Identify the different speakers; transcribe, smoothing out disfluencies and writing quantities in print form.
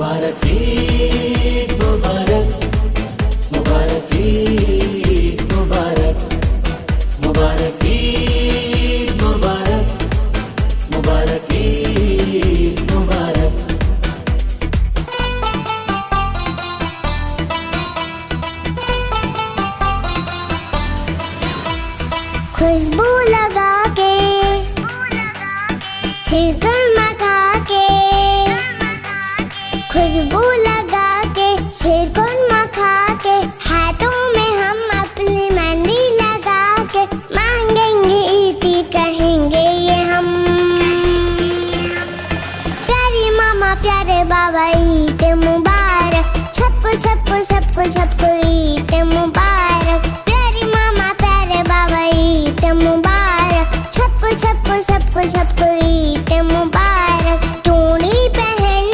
Speaker 1: मुबारक ईद मुबारक, मुबारक ईद मुबारक, मुबारक ईद मुबारक, मुबारक ईद मुबारक।
Speaker 2: खुशबू लगा के छिड़कन मगा के, खुशबू लगा के छिड़कन मगा के, हाथों में हम अपनी मेहंदी लगा के मांगेंगे ईदी कहेंगे ये हम। प्यारी मामा प्यारे बाबा